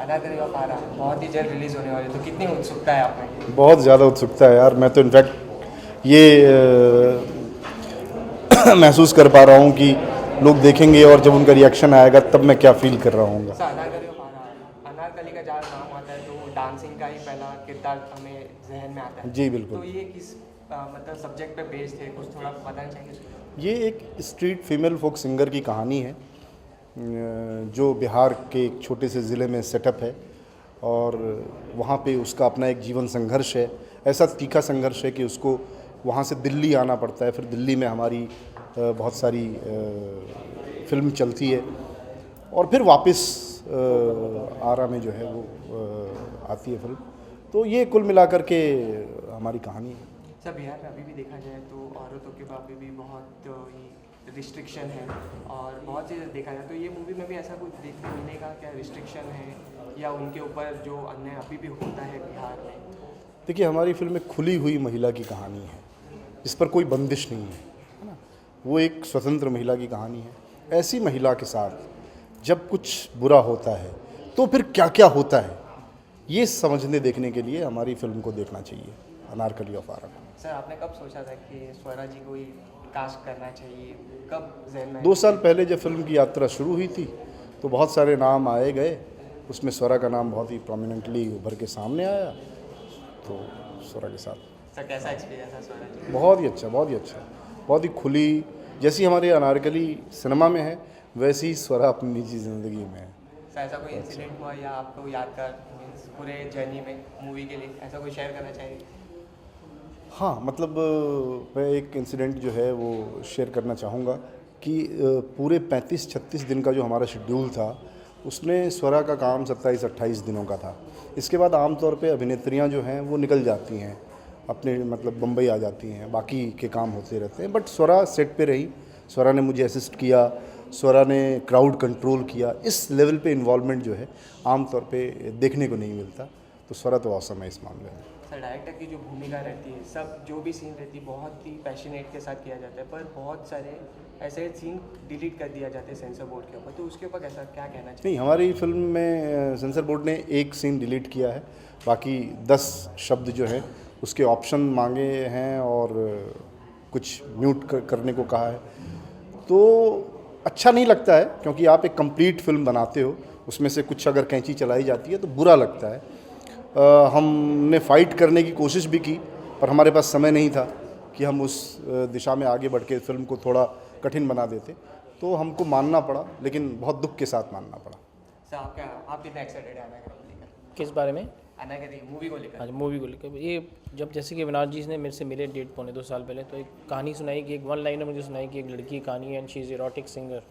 Anarkali of आरा बहुत ही जल्द release होने वाली है, तो कितनी उत्सुकता है आप में? बहुत ज़्यादा उत्सुकता है यार। मैं तो इनफैक्ट ये महसूस कर पा रहा हूँ कि लोग देखेंगे और जब उनका रिएक्शन आएगा तब मैं क्या फील कर रहा हूँ। सर अनारकली ऑफ आरा, अनारकली का जहाँ नाम आता है तो डांसिंग का ही पहला किरदार हमें जहन में आता है। जी बिल्कुल। तो ये किस मतलब सब्जेक्ट पे बेस्ड है, कुछ थोड़ा बताना चाहिए? ये एक स्ट्रीट फीमेल फोक सिंगर की कहानी है जो बिहार के एक छोटे से ज़िले में सेटअप है और वहाँ पे उसका अपना एक जीवन संघर्ष है। ऐसा तीखा संघर्ष है कि उसको वहाँ से दिल्ली आना पड़ता है। फिर दिल्ली में हमारी बहुत सारी फिल्म चलती है और फिर वापस आरा में जो है वो आती है फिल्म। तो ये कुल मिलाकर के हमारी कहानी है। सर बिहार में अभी भी देखा जाए तो औरतों के बारे में भी बहुत ही रिस्ट्रिक्शन है और बहुत चीज़ें देखा जाए, तो ये मूवी में भी ऐसा कुछ देखने मिलेगा क्या? रिस्ट्रिक्शन है या उनके ऊपर जो अन्याय अभी भी होता है बिहार में? देखिए, हमारी फिल्म में खुली हुई महिला की कहानी है, इस पर कोई बंदिश नहीं है ना। वो एक स्वतंत्र महिला की कहानी है। ऐसी महिला के साथ जब कुछ बुरा होता है तो फिर क्या क्या होता है, ये समझने देखने के लिए हमारी फिल्म को देखना चाहिए, अनारकली ऑफ आरा। सर आपने कब सोचा था कि स्वरा जी को ही कास्ट करना चाहिए, कब ज़हन में? 2 साल पहले जब फिल्म की यात्रा शुरू हुई थी तो बहुत सारे नाम आए गए, उसमें स्वरा का नाम बहुत ही प्रोमिनेंटली उभर के सामने आया, तो स्वरा के साथ। सर कैसा एक्सपीरियंस था स्वरा जी? बहुत ही अच्छा, बहुत ही अच्छा, बहुत ही खुली। जैसी हमारी अनारकली सिनेमा में है वैसी ही स्वरा अपनी निजी ज़िंदगी में है। सर ऐसा कोई इंसिडेंट हुआ या आपको यादगार मीन्स पूरे जर्नी में मूवी के लिए ऐसा कोई शेयर करना चाहिए? हाँ, मतलब मैं एक इंसिडेंट जो है वो शेयर करना चाहूँगा कि पूरे 35-36 दिन का जो हमारा शेड्यूल था उसमें स्वरा का काम 27-28 दिनों का था। इसके बाद आमतौर पे अभिनेत्रियाँ जो हैं वो निकल जाती हैं अपने, मतलब बम्बई आ जाती हैं, बाकी के काम होते रहते हैं। बट स्वरा सेट पे रही, स्वरा ने मुझे असिस्ट किया, स्वरा ने क्राउड कंट्रोल किया। इस लेवल पे इन्वॉल्वमेंट जो है आमतौर पे देखने को नहीं मिलता, तो स्वरा तो औसम है इस मामले में। सर डायरेक्टर की जो भूमिका रहती है, सब जो भी सीन रहती है बहुत ही पैशनेट के साथ किया जाता है, पर बहुत सारे ऐसे सीन डिलीट कर दिया जाते हैं सेंसर बोर्ड के ऊपर, तो उसके ऊपर कैसा क्या कहना चाहिए? नहीं, हमारी फिल्म में सेंसर बोर्ड ने एक सीन डिलीट किया है, बाकी 10 शब्द जो हैं उसके ऑप्शन मांगे हैं और कुछ म्यूट करने को कहा है। तो अच्छा नहीं लगता है क्योंकि आप एक कंप्लीट फिल्म बनाते हो, उसमें से कुछ अगर कैंची चलाई जाती है तो बुरा लगता है। हमने फ़ाइट करने की कोशिश भी की पर हमारे पास समय नहीं था कि हम उस दिशा में आगे बढ़ के फिल्म को थोड़ा कठिन बना देते, तो हमको मानना पड़ा, लेकिन बहुत दुख के साथ मानना पड़ा। सर आप कितने एक्साइटेड हैं अनारकली को लेकर? किस बारे में? अनारकली मूवी को लेकर? आज मूवी को लेकर ये जब जैसे कि विनाश जी ने मेरे से मिले 1.5-2 साल पहले, तो एक कहानी सुनाई कि एक वन लाइनर मुझे सुनाई कि एक लड़की की कहानी है and she is erotic singer.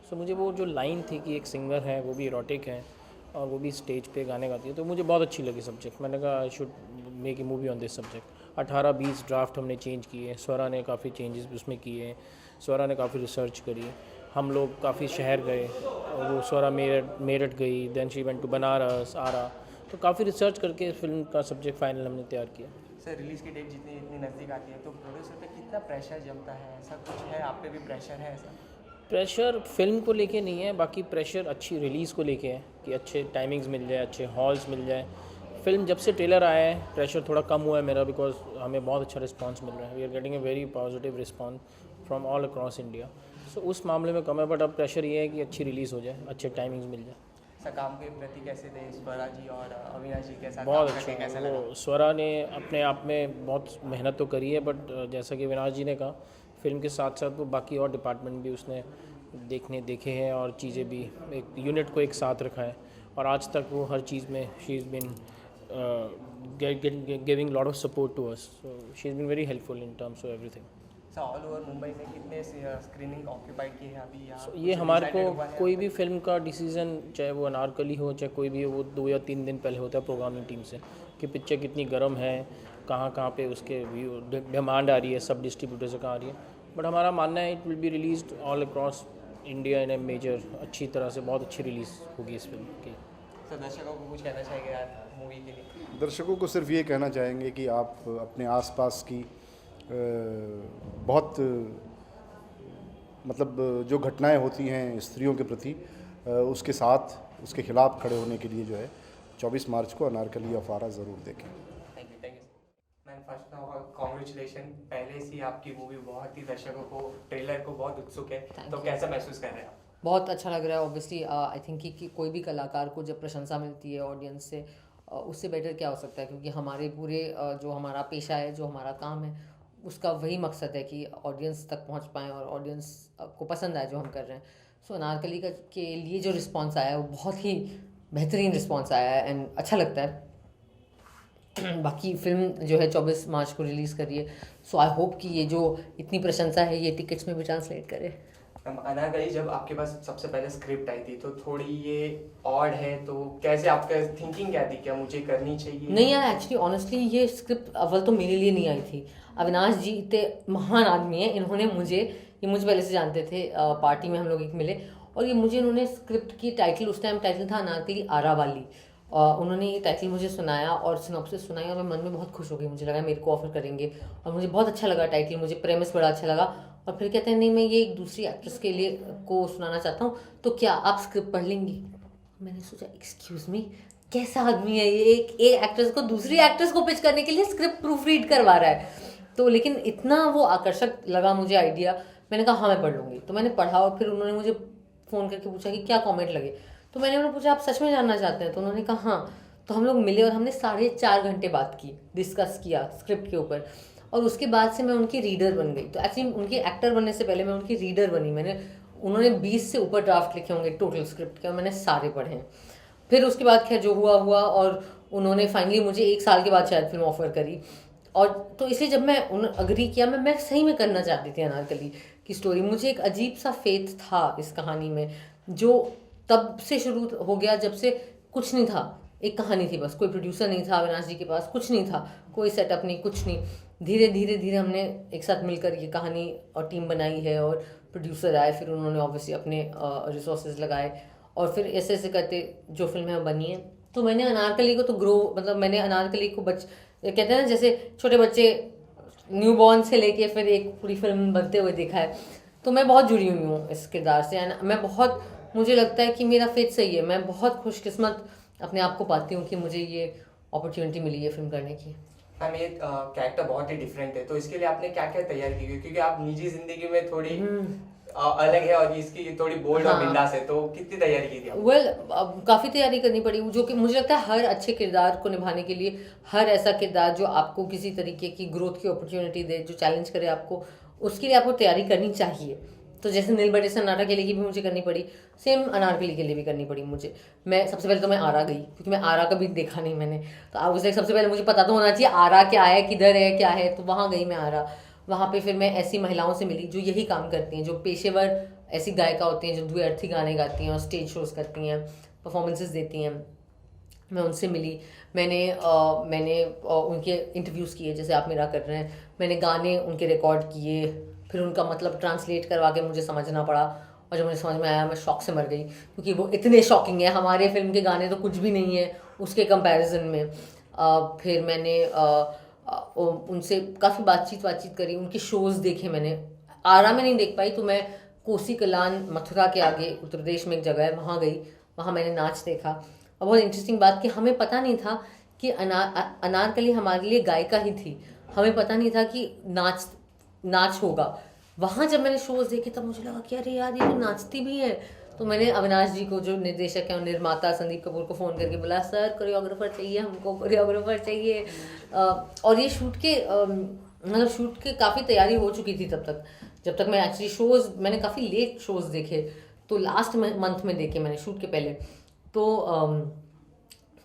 So मुझे वो जो लाइन थी कि एक सिंगर है वो भी इरोटिक है और वो भी स्टेज पे गाने गाती है, तो मुझे बहुत अच्छी लगी सब्जेक्ट। मैंने कहा I should make a movie on this subject. 18-20 draft हमने चेंज किए, स्वरा ने काफ़ी चेंजेस उसमें किए, स्वरा ने काफ़ी रिसर्च करी, हम लोग काफ़ी शहर गए, वो स्वरा मेरठ गई, then she went to Banaras, Arrah, तो काफ़ी रिसर्च करके फिल्म का सब्जेक्ट फाइनल हमने तैयार किया। सर रिलीज़ की डेट जितनी इतनी नज़दीक आती है तो प्रोड्यूसर पे कितना प्रेशर जमता है, ऐसा कुछ है आप पे भी प्रेशर है ऐसा? प्रेशर फिल्म को लेके नहीं है, बाकी प्रेशर अच्छी रिलीज़ को लेके है कि अच्छे टाइमिंग्स मिल जाए, अच्छे हॉल्स मिल जाए। फिल्म जब से ट्रेलर आया है प्रेशर थोड़ा कम हुआ है मेरा, बिकॉज हमें बहुत अच्छा रिस्पांस मिल रहा है। We are getting a very positive response from all across India, so उस मामले में कम है। बट अब प्रेशर ये है कि अच्छी रिलीज़ हो जाए, अच्छे टाइमिंग्स मिल जाए। सर काम के प्रति कैसे थे स्वरा जी और अविनाश जी के साथ बहुत काम करके कैसा अच्छा। लगा? वो स्वरा ने अपने आप में बहुत मेहनत तो करी है, बट जैसा कि विनाश जी ने कहा, फिल्म के साथ साथ वो बाकी और डिपार्टमेंट भी उसने देखे हैं और चीज़ें भी, एक यूनिट को एक साथ रखा है और आज तक वो हर चीज़ में she is been giving lot of support to us, so she is been very helpful in terms of everything. Sir all over Mumbai में कितने स्क्रीनिंग ऑक्यूपाइड की है अभी या ये कुछ हमारे decided को हुआ है? कोई भी फिल्म का डिसीज़न, चाहे वो अनारकली हो चाहे कोई भी हो, वो 2 या 3 दिन पहले होता है प्रोग्रामिंग टीम से कि पिक्चर कितनी गर्म है, कहाँ कहाँ पे उसके व्यू डिमांड आ रही है, सब डिस्ट्रीब्यूटर से कहाँ आ रही है। बट हमारा मानना है it will be released all across India in a major, अच्छी तरह से बहुत अच्छी रिलीज़ होगी इस फिल्म की। सर दर्शकों को कुछ कहना चाहिए यार मूवी के लिए? दर्शकों को सिर्फ ये कहना चाहेंगे कि आप अपने आसपास की बहुत मतलब जो घटनाएं होती हैं स्त्रियों के प्रति, उसके साथ उसके खिलाफ खड़े होने के लिए जो है 24 मार्च को अनारकली ऑफ आरा ज़रूर देखें। Thank you ma'am. First of congratulation, पहले से ही आपकी मूवी बहुत ही दर्शकों को ट्रेलर को बहुत उत्सुक है, तो कैसा महसूस कर रहे हैं आप? बहुत अच्छा लग रहा है। ऑब्वियसली आई थिंक कि कोई भी कलाकार को जब प्रशंसा मिलती है ऑडियंस से, उससे बेटर क्या हो सकता है, क्योंकि हमारे पूरे जो हमारा पेशा है, जो हमारा काम है, उसका वही मकसद है कि ऑडियंस तक पहुंच पाएँ और ऑडियंस को पसंद आए जो हम कर रहे हैं। सो अनारकली का के लिए जो रिस्पांस आया है वो बहुत ही बेहतरीन रिस्पांस आया है एंड अच्छा लगता है। बाकी फिल्म जो है 24 मार्च को रिलीज़ करिए, सो आई होप कि ये जो इतनी प्रशंसा है ये टिकट्स में भी ट्रांसलेट करे। अनारकली जब आपके पास सबसे पहले स्क्रिप्ट आई थी तो थोड़ी ये ऑड है, तो कैसे आपका थिंकिंग क्या थी, क्या मुझे करनी चाहिए? नहीं यार, एक्चुअली ऑनेस्टली ये स्क्रिप्ट अव्वल तो मेरे लिए नहीं आई थी। अविनाश जी इतने महान आदमी हैं, इन्होंने ये मुझे पहले से जानते थे, पार्टी में हम लोग एक मिले और इन्होंने स्क्रिप्ट की टाइटल, उस टाइम टाइटल था अनारकली आरा वाली, उन्होंने ये टाइटल मुझे सुनाया और सिनॉप्सिस सुनाई और मैं मन में बहुत खुश हो गई। मुझे लगा मेरे को ऑफर करेंगे और मुझे बहुत अच्छा लगा टाइटल, मुझे प्रेमिस बड़ा अच्छा लगा। और फिर कहते हैं नहीं, मैं ये एक दूसरी एक्ट्रेस के लिए को सुनाना चाहता हूँ, तो क्या आप स्क्रिप्ट पढ़ लेंगी? मैंने सोचा एक्सक्यूज़ मी, कैसा आदमी है ये, एक एक्ट्रेस को दूसरी एक्ट्रेस को पिच करने के लिए स्क्रिप्ट प्रूफ रीड करवा रहा है। तो लेकिन इतना वो आकर्षक लगा मुझे आइडिया, मैंने कहा हाँ मैं पढ़ लूँगी। तो मैंने पढ़ा और फिर उन्होंने मुझे फ़ोन करके पूछा कि क्या कमेंट लगे, तो मैंने उन्हें पूछा आप सच में जानना चाहते हैं? तो उन्होंने कहा हाँ। तो हम लोग मिले और हमने 4.5 घंटे बात की, डिस्कस किया स्क्रिप्ट के ऊपर, और उसके बाद से मैं उनकी रीडर बन गई। तो एक्चुअली उनकी एक्टर बनने से पहले मैं उनकी रीडर बनी। उन्होंने 20 से ऊपर ड्राफ्ट लिखे होंगे टोटल स्क्रिप्ट के और मैंने सारे पढ़े हैं। फिर उसके बाद खैर जो हुआ और उन्होंने फाइनली मुझे 1 साल के बाद शायद फिल्म ऑफर करी। और तो इसलिए जब मैं अग्री किया, मैं सही में करना चाहती थी अनारकली की स्टोरी। मुझे एक अजीब सा फेथ था इस कहानी में, जो तब से शुरू हो गया जब से कुछ नहीं था, एक कहानी थी बस, कोई प्रोड्यूसर नहीं था अविनाश जी के पास, कुछ नहीं था, कोई सेटअप नहीं, कुछ नहीं। धीरे धीरे हमने एक साथ मिलकर ये कहानी और टीम बनाई है और प्रोड्यूसर आए, फिर उन्होंने ऑब्वियसली अपने रिसोर्सेज लगाए और फिर ऐसे ऐसे करते जो फिल्म है बनी है। तो मैंने अनारकली को तो मैंने अनारकली को कहते हैं ना जैसे छोटे बच्चे न्यू बॉर्न से लेके फिर एक पूरी फिल्म बनते हुए देखा है। तो मैं बहुत जुड़ी हुई हूँ इस किरदार से एंड मुझे लगता है कि मेरा फेथ सही है। मैं बहुत खुशकिस्मत अपने आप को पाती हूँ कि मुझे ये अपॉर्चुनिटी मिली है फिल्म करने की। मैम ये कैरेक्टर बहुत ही डिफरेंट है, तो इसके लिए आपने क्या क्या तैयारी की है? क्योंकि आप निजी जिंदगी में थोड़ी अलग है और इसकी थोड़ी बोल्ड और बिंदास है, तो कितनी तैयारी की थी आपने? वेल काफ़ी तैयारी करनी पड़ी, जो कि मुझे लगता है हर अच्छे किरदार को निभाने के लिए, हर ऐसा किरदार जो आपको किसी तरीके की ग्रोथ की अपॉर्चुनिटी दे, जो चैलेंज करे आपको, उसके लिए आपको तैयारी करनी चाहिए। तो जैसे नील बटे सन्नाटा के लिए भी मुझे करनी पड़ी, सेम अनारकली के लिए भी करनी पड़ी मुझे। मैं सबसे पहले तो मैं आरा गई, क्योंकि मैं आरा कभी देखा नहीं मैंने, तो उससे सबसे पहले मुझे पता तो होना चाहिए आरा क्या है, किधर है, क्या है। तो वहाँ गई मैं आरा। वहाँ पे फिर मैं ऐसी महिलाओं से मिली जो यही काम करती हैं, जो पेशेवर ऐसी गायिका होती हैं जो द्व्यर्थी गाने गाती हैं और स्टेज शोज़ करती हैं, परफॉर्मेंसेस देती हैं। मैं उनसे मिली, मैंने उनके इंटरव्यूज़ किए जैसे आप मेरा कर रहे हैं। मैंने गाने उनके रिकॉर्ड किए, फिर उनका मतलब ट्रांसलेट करवा के मुझे समझना पड़ा, और जब मुझे समझ में आया मैं शॉक से मर गई, क्योंकि वो इतने शॉकिंग है। हमारे फिल्म के गाने तो कुछ भी नहीं है उसके कंपैरिजन में। फिर मैंने उनसे काफ़ी बातचीत करी, उनके शोज़ देखे मैंने। आरा में नहीं देख पाई तो मैं कोसी कलान मथुरा के आगे उत्तर प्रदेश में एक जगह है, वहाँ गई, वहाँ मैंने नाच देखा। और बहुत इंटरेस्टिंग बात कि हमें पता नहीं था कि अनारकली हमारे लिए गायिका ही थी, हमें पता नहीं था कि नाच होगा। वहाँ जब मैंने शोज़ देखे तब मुझे लगा कि अरे यार ये तो नाचती भी है। तो मैंने अविनाश जी को, जो निर्देशक हैं और निर्माता संदीप कपूर को फ़ोन करके बोला, सर कोरियोग्राफर चाहिए, हमको कोरियोग्राफर चाहिए। और ये शूट के काफ़ी तैयारी हो चुकी थी तब तक, जब तक मैं एक्चुअली शोज़, मैंने काफ़ी लेट शोज़ देखे, तो लास्ट मंथ में देखे मैंने शूट के पहले। तो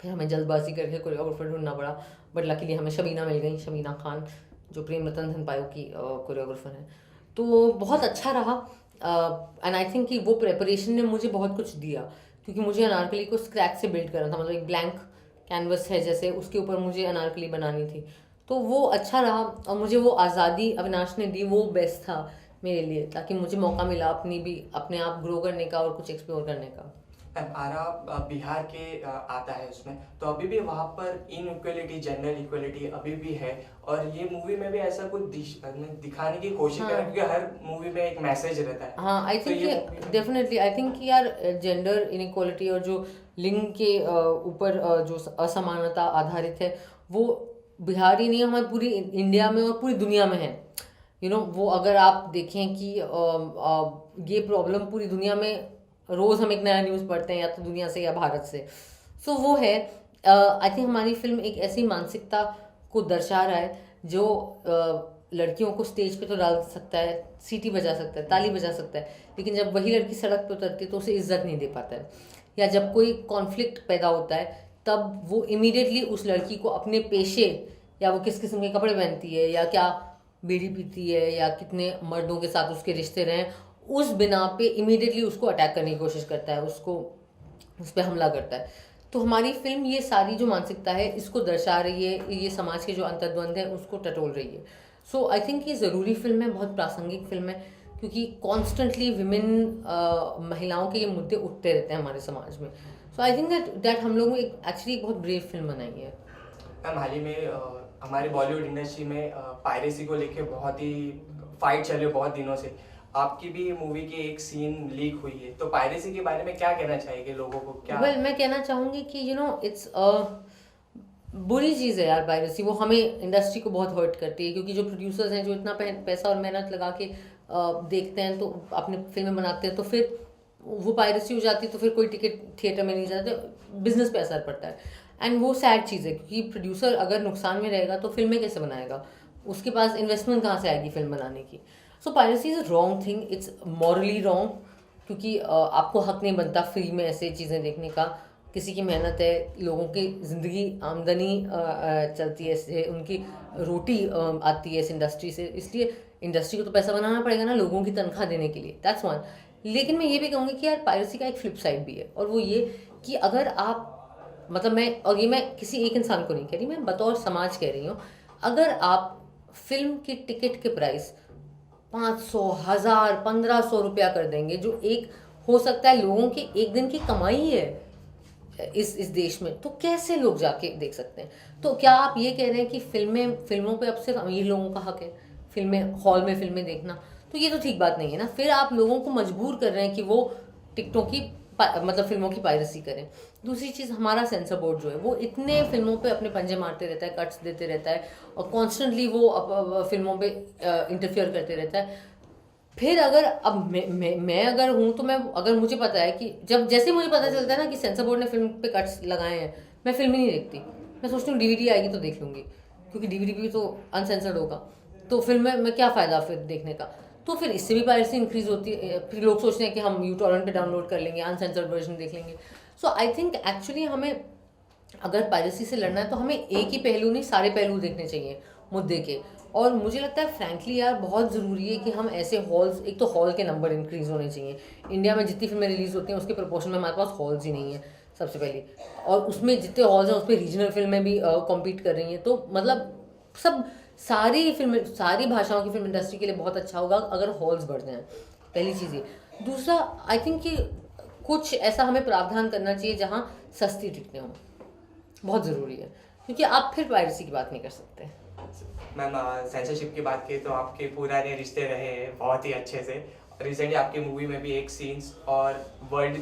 फिर हमें जल्दबाजी करके कोरियोग्राफर ढूंढना पड़ा, बट लकीली हमें शबीना मिल गई, शबीना खान, जो प्रेम रतन धन पायो की कोरियोग्राफर है। तो बहुत अच्छा रहा एंड आई थिंक कि वो प्रेपरेशन ने मुझे बहुत कुछ दिया, क्योंकि मुझे अनारकली को स्क्रैच से बिल्ड करना था, मतलब एक ब्लैंक कैनवस है जैसे, उसके ऊपर मुझे अनारकली बनानी थी। तो वो अच्छा रहा और मुझे वो आज़ादी अविनाश ने दी, वो बेस्ट था मेरे लिए, ताकि मुझे मौका मिला अपने आप ग्रो करने का और कुछ एक्सप्लोर करने का। आरा बिहार के आता है उसमें, तो अभी भी वहाँ पर इनइक्वलिटी, जेंडर इक्वलिटी अभी भी है। और ये मूवी में भी ऐसा कुछ दिखाने की कोशिश हाँ। करें, क्योंकि हर मूवी में एक मैसेज रहता है। हाँ, आई तो थिंक ये ये movie में- डेफिनेटली, आई थिंक कि यार जेंडर इनइक्वालिटी और जो लिंग के ऊपर जो असमानता आधारित है, वो बिहार ही नहीं, हमारी पूरी इंडिया में और पूरी दुनिया में है। वो अगर आप देखें कि ये प्रॉब्लम पूरी दुनिया में, रोज़ हम एक नया न्यूज़ पढ़ते हैं, या तो दुनिया से या भारत से। सो वो है, आई थिंक हमारी फिल्म एक ऐसी मानसिकता को दर्शा रहा है जो लड़कियों को स्टेज पे तो डाल सकता है, सीटी बजा सकता है, ताली बजा सकता है, लेकिन जब वही लड़की सड़क पे उतरती है तो उसे इज्जत नहीं दे पाता है। या जब कोई कॉन्फ्लिक्ट पैदा होता है तब वो इमीडिएटली उस लड़की को अपने पेशे, या वो किस किस्म के कपड़े पहनती है, या क्या बीड़ी पीती है, या कितने मर्दों के साथ उसके रिश्ते रहे, उस बिना पे इमीडिएटली उसको अटैक करने की कोशिश करता है, उसको उस पर हमला करता है। तो हमारी फिल्म ये सारी जो मानसिकता है इसको दर्शा रही है, ये समाज के जो अंतर्द्वंद है उसको टटोल रही है। सो आई थिंक ये ज़रूरी फिल्म है, बहुत प्रासंगिक फिल्म है, क्योंकि कॉन्स्टेंटली विमेन, महिलाओं के ये मुद्दे उठते रहते हैं हमारे समाज में। सो आई थिंक दैट हम लोगों ने एक्चुअली बहुत ब्रेव फिल्म बनाई है। मैम, हाल ही में हमारे बॉलीवुड इंडस्ट्री में पायरेसी को लेके बहुत ही फाइट चल रही है बहुत दिनों से। आपकी भी मूवी की एक सीन लीक हुई है, तो पायरेसी के बारे में क्या कहना चाहिए लोगों को? क्या मैं कहना चाहूँगी कि इट्स बुरी चीज़ है यार पायरेसी। वो हमें इंडस्ट्री को बहुत हर्ट करती है, क्योंकि जो प्रोड्यूसर्स हैं जो इतना पैसा और मेहनत लगा के देखते हैं, तो अपने फिल्में बनाते हैं, तो फिर वो पायरेसी हो जाती है, तो फिर कोई टिकट थिएटर में नहीं जाता, बिजनेस पे असर पड़ता है। एंड वो सैड चीज़ है, क्योंकि प्रोड्यूसर अगर नुकसान में रहेगा तो फिल्में कैसे बनाएगा, उसके पास इन्वेस्टमेंट कहाँ से आएगी फिल्म बनाने की। So piracy is a wrong thing, it's morally wrong, क्योंकि आपको हक नहीं बनता फ्री में ऐसे चीज़ें देखने का। किसी की मेहनत है, लोगों की ज़िंदगी, आमदनी चलती है इससे, उनकी रोटी आती है इस इंडस्ट्री से, इसलिए इंडस्ट्री को तो पैसा बनाना पड़ेगा ना लोगों की तनख्वाह देने के लिए। That's one. लेकिन मैं ये भी कहूँगी कि यार पायरेसी का एक फ्लिप साइड भी है, और वो ये कि अगर आप, मतलब मैं किसी एक इंसान को नहीं कह रही, मैं बतौर समाज कह रही हूँ, अगर आप फिल्म की टिकट के प्राइस 500, 1000, 1500 रुपया कर देंगे, जो एक हो सकता है लोगों की एक दिन की कमाई है इस देश में, तो कैसे लोग जाके देख सकते हैं? तो क्या आप ये कह रहे हैं कि फिल्मों पे अब सिर्फ अमीर लोगों का हक है हॉल में फिल्में देखना? तो ये तो ठीक बात नहीं है ना। फिर आप लोगों को मजबूर कर रहे हैं कि वो टिकटों की मतलब फिल्मों की पायरेसी करें। दूसरी चीज़, हमारा सेंसर बोर्ड जो है वो इतने फिल्मों पे अपने पंजे मारते रहता है, कट्स देते रहता है, और कॉन्स्टेंटली वो फिल्मों पे इंटरफियर करते रहता है। फिर अगर अब मैं अगर हूँ, तो अगर मुझे पता है कि जैसे मुझे पता चलता है ना कि सेंसर बोर्ड ने फिल्म पे कट्स लगाए हैं, मैं फिल्म ही नहीं देखती। मैं सोचती हूँ डीवीडी आएगी तो देख लूँगी, क्योंकि डीवीडी भी तो अनसेंसर्ड होगा, तो फिल्म में क्या फ़ायदा फिर देखने का। तो फिर इससे भी पायरेसी इंक्रीज होती है, फिर लोग सोचते हैं कि हम यूटॉरेंट पे डाउनलोड कर लेंगे, अनसेंसर्ड वर्जन देख लेंगे। सो आई थिंक एक्चुअली हमें अगर पायरेसी से लड़ना है तो हमें एक ही पहलू नहीं, सारे पहलू देखने चाहिए मुद्दे के। और मुझे लगता है फ्रैंकली यार बहुत ज़रूरी है कि हम ऐसे हॉल्स, एक तो हॉल के नंबर इंक्रीज़ होने चाहिए। इंडिया में जितनी फिल्में रिलीज़ होती हैं उसके प्रोपोर्शन में हमारे पास हॉल्स ही नहीं है सबसे पहले, और उसमें जितने हॉल्स हैं उस पर रीजनल फिल्में भी कॉम्पीट कर रही हैं। तो मतलब सारी भाषाओं की फिल्म इंडस्ट्री के लिए बहुत अच्छा होगा अगर हॉल्स बढ़ जाएं, पहली चीज़ ये। दूसरा, आई थिंक कि कुछ ऐसा हमें प्रावधान करना चाहिए जहाँ सस्ती टिकटें हों, बहुत ज़रूरी है, क्योंकि आप फिर पायरेसी की बात नहीं कर सकते। मैम, सेंसरशिप की बात की तो आपके पुराने रिश्ते रहे हैं बहुत ही अच्छे से। रिसेंटली आपकी मूवी में भी एक सीन्स और वर्ड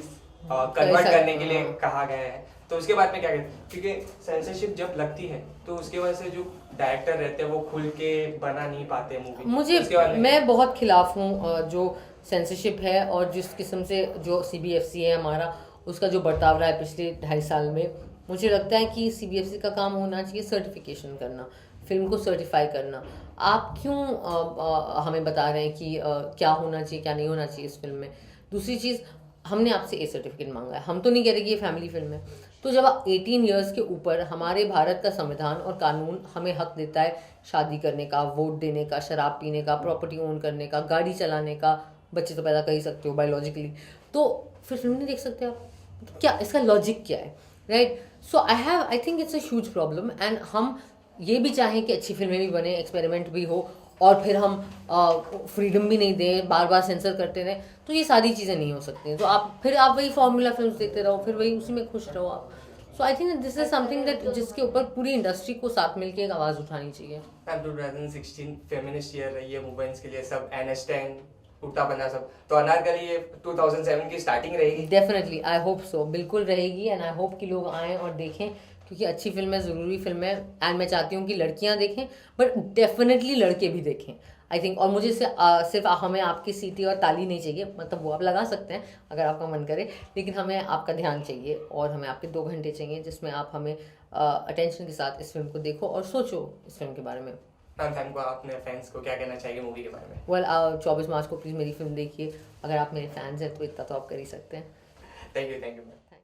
कन्वर्ट करने के लिए कहा गया है, तो उसके बाद में क्या कहते हैं? क्योंकि सेंसरशिप जब लगती है तो उसके वजह से जो डायरेक्टर रहते हैं वो खुल के बना नहीं पाते मूवी। मैं बहुत खिलाफ हूँ जो सेंसरशिप है, और जिस किस्म से जो CBFC है हमारा, उसका जो बर्ताव रहा है पिछले 2.5 साल में। मुझे लगता है कि CBFC का काम होना चाहिए सर्टिफिकेशन करना, फिल्म को सर्टिफाई करना। आप क्यों हमें बता रहे हैं कि क्या होना चाहिए क्या नहीं होना चाहिए इस फिल्म में? दूसरी चीज़, हमने आपसे A सर्टिफिकेट मांगा है, हम तो नहीं कह रहे कि ये फैमिली फिल्म है। तो जब आप 18 ईयर्स के ऊपर, हमारे भारत का संविधान और कानून हमें हक देता है शादी करने का, वोट देने का, शराब पीने का, प्रॉपर्टी ओन करने का, गाड़ी चलाने का, बच्चे तो पैदा कर ही सकते हो बायोलॉजिकली, तो फिर फिल्म नहीं देख सकते आप? तो क्या इसका लॉजिक क्या है, right? So I think it's a huge problem. And हम ये भी चाहें कि अच्छी फिल्में भी बने, एक्सपेरिमेंट भी हो, और फिर हम फ्रीडम भी नहीं दें, बार बार सेंसर करते रहें, तो ये सारी चीज़ें नहीं हो सकती हैं। तो आप वही फॉर्मूला फिल्म देखते रहो, फिर वही उसी में खुश रहो आप। So I think this is something that जिसके ऊपर पूरी इंडस्ट्री को साथ मिलके एक आवाज़ उठानी चाहिए। मैम 2016 फेमिनिस्ट ईयर रही है वुमेन्स के लिए, सब एनएस्टैन उल्टा बना सब, तो अनारकली ये 2007 की स्टार्टिंग रहेगी। डेफिनेटली आई होप सो, बिल्कुल रहेगी। एंड आई होप कि लोग आएँ और देखें, क्योंकि अच्छी फिल्म है, ज़रूरी फिल्म है। एंड मैं चाहती हूँ कि लड़कियाँ देखें, बट डेफिनेटली लड़के भी देखें आई थिंक। और मुझे सिर्फ हमें आपकी सीटी और ताली नहीं चाहिए, मतलब वो आप लगा सकते हैं अगर आपका मन करे, लेकिन हमें आपका ध्यान चाहिए और हमें आपके 2 घंटे चाहिए जिसमें आप हमें अटेंशन के साथ इस फिल्म को देखो और सोचो इस फिल्म के बारे में। मैम फैन को, अपने फैंस को क्या कहना चाहिए मूवी के बारे में? वेल 24 मार्च को प्लीज़ मेरी फिल्म देखिए। अगर आप मेरे फैंस हैं तो इतना तो आप कर ही सकते हैं। Thank you ma'am.